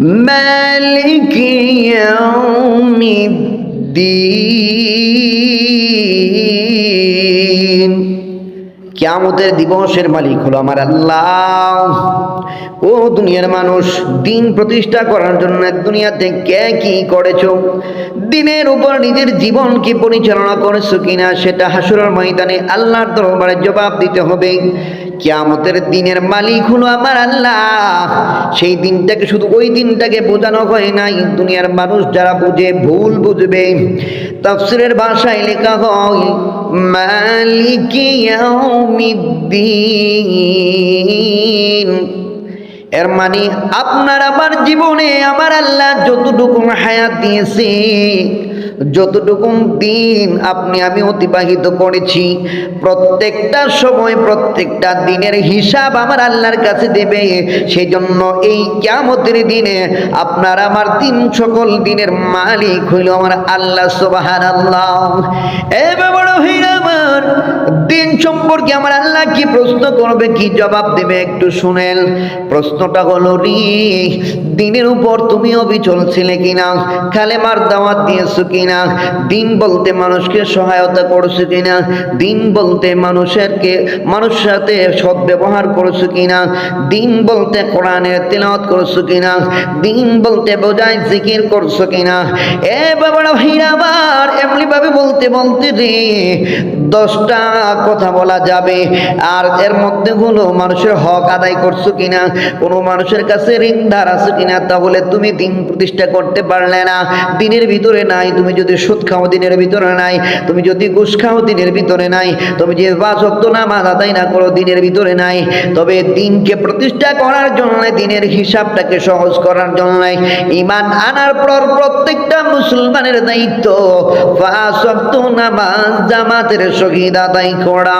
مالك يوم الدين কিয়ামতের দিবসের মালিক হলো আমার আল্লাহ। ও দুনিয়ার মানুষ, দিন প্রতিষ্ঠা করার জন্য দুনিয়াতে কে কি করেছো, দিনের উপর নিজের জীবন কি পরিচালনা করেছো কিনা, সেটা হাসরের ময়দানে আল্লাহর দরবারে জবাব দিতে হবে। কিয়ামতের দিনের মালিক হলো আমার আল্লাহ। সেই দিনটাকে, শুধু ওই দিনটাকে বোঝানো হয় নাই, দুনিয়ার মানুষ যারা বুঝে ভুল বুঝবে। তাফসীরের ভাষায় লেখা হয় মালিক ইয়াউমিদ্দিন। এর মানে আপনার আমার জীবনে আমার আল্লাহ যতটুকু হায়াত দিয়েছে, যতটুকু দিন আপনি আমি অতিবাহিত করেছি, প্রত্যেকটা সময় প্রত্যেকটা দিনের হিসাব আমার আল্লাহর কাছে দেবে। সেই জন্য এই কিয়ামতের দিনে আপনার আমার দিন, সকল দিনের মালিক হইল আমার আল্লাহ সুবহানাল্লাহ। এবার আমার দিন সম্পর্কে আমার আল্লাহ কি প্রশ্ন করবে, কি জবাব দেবে একটু শুনেন। প্রশ্নটা হলো দিনের উপর তুমি অবিচল ছিলে কিনা, কালেমার দাওয়াত দিয়েছো কিনা, দিন বলতে মানুষকে সহায়তা করছো কিনা, দিন বলতে মানুষের সাথে সদ্ব্যবহার করছো কিনা, দিন বলতে কোরআনের তিলাওয়াত করছো কিনা, দিন বলতে বোঝায় জিকির করছো কিনা। এ বাবারা ভাইরা আমার, এমনি ভাবে বলতে বলতে 10টা কথা বলা যাবে। আর এর মধ্যে হলো মানুষের হক আদায় করছো কিনা, কোনো মানুষের কাছে ঋণদার আছে কিনা, তাহলে তুমি দিন প্রতিষ্ঠা করতে পারলে না। দিনের ভিতরে নাই, তুমি যদি সুদ খাও দিনের ভিতরে নাই, তুমি যদি ঘুষ খাও দিনের ভিতরে নাই, তুমি যে 5 ওয়াক্ত নামাজ আদায় না করো দিনের ভিতরে নাই। তবে দিনকে প্রতিষ্ঠা করার জন্য, দিনের হিসাবটাকে সহজ করার জন্য ঈমান আনার পর প্রত্যেকটা মুসলমানের দায়িত্ব 5 ওয়াক্ত নামাজ জামাতের সহিত আদায় করা।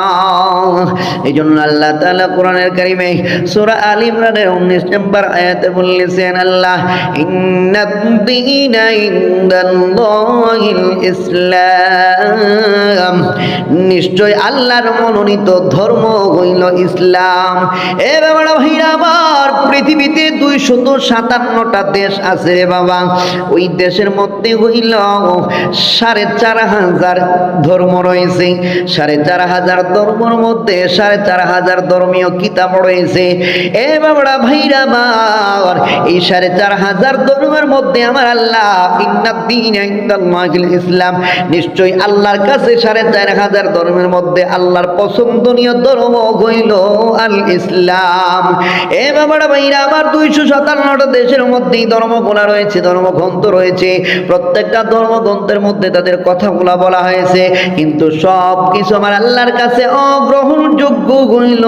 এই জন্য আল্লাহ তাআলা কোরআনের কারিমে সূরা আল ইমরানের 19 নম্বর আয়াতে বলেছেন, আল্লাহ ইন্নাদ-দীনা ইনদাল্লাহিল ইসলাম, নিশ্চয় আল্লাহর মনোনীত ধর্ম হইল ইসলাম। এ বাবা ভাইরা আমার, পৃথিবীতে 257টা দেশ আছে রে বাবা। ওই দেশের মধ্যে হইল 4,500 ধর্ম রয়েছে। 4,500 ধর্মের মধ্যে 4,500 ধর্মীয় কিতাব রয়েছে। এ বাবারা ভাইরা আমার, এই 4,500 ধর্মের মধ্যে আমার আল্লাহ ইন্নাদ-দীনা ইনদাল্লাহিল ইসলাম, নিশ্চয় আল্লাহর কাছে 4,500 ধর্মের মধ্যে আল্লাহর পছন্দনীয় ধর্ম হইল আল ইসলাম। এ বাবারা ভাইরা আমার, 257টা দেশের মধ্যেই ধর্মগুলা রয়েছে, ধর্মগ্রন্থ রয়েছে। প্রত্যেকটা ধর্মগ্রন্থের মধ্যে তাদের কথাগুলা বলা হয়েছে, কিন্তু সব কিছু আমার আল্লাহর কাছে অগ্রহণযোগ্য হইল।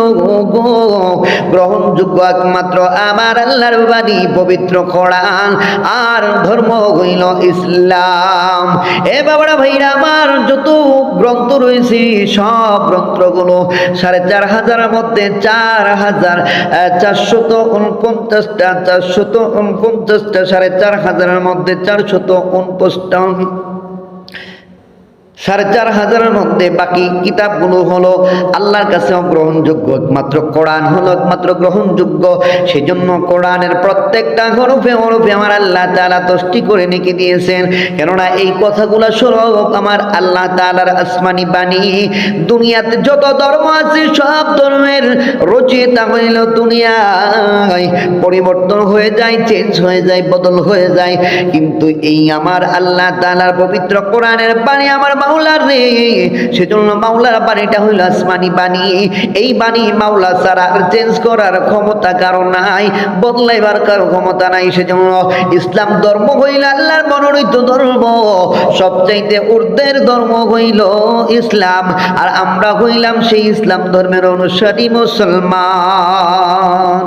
গ্রহণযোগ্য একমাত্র আমার আল্লাহর বাণী পবিত্র কোরআন, আর ধর্ম হইল ইসলাম। এ বাবারা ভাইরা আমার, যত গ্রন্থ রয়েছে সব গ্রন্থগুলো 4,500-এর মধ্যে 4,449টা, 4,450-এর মধ্যে 449, 4,500-এর মধ্যে বাকি কিতাবগুলো হলো আল্লাহর কাছে অগ্রহণযোগ্য। একমাত্র কোরআন হলো একমাত্র গ্রহণযোগ্য। সেই জন্য কোরআনের প্রত্যেকটা হরফে হরফে আমার আল্লাহ তাআলা 10টি করে নেকি দিয়েছেন। কেননা এই কথাগুলো সব আমার আল্লাহ তাআলার আসমানি বাণী। দুনিয়াতে যত ধর্ম আছে সব ধর্মের রচয়িতা হইল দুনিয়ায় পরিবর্তন হয়ে যায়, চেঞ্জ হয়ে যায়, বদল হয়ে যায়, কিন্তু এই আমার আল্লাহ তাআলার পবিত্র কোরআনের বাণী আমার মাওলার রে। সেজন্য মাওলার বাণীটা হইল আসমানি বাণী। এই বাণী মাওলা ছাড়া আর চেঞ্জ করার ক্ষমতা কারো নাই, বদলাইবার কারো ক্ষমতা নাই। সেজন্য ইসলাম ধর্ম হইল আল্লাহর মনোনীত ধর্ম। সবচাইতে ঊর্ধ্বের ধর্ম হইল ইসলাম, আর আমরা হইলাম সেই ইসলাম ধর্মের অনুসারী মুসলমান।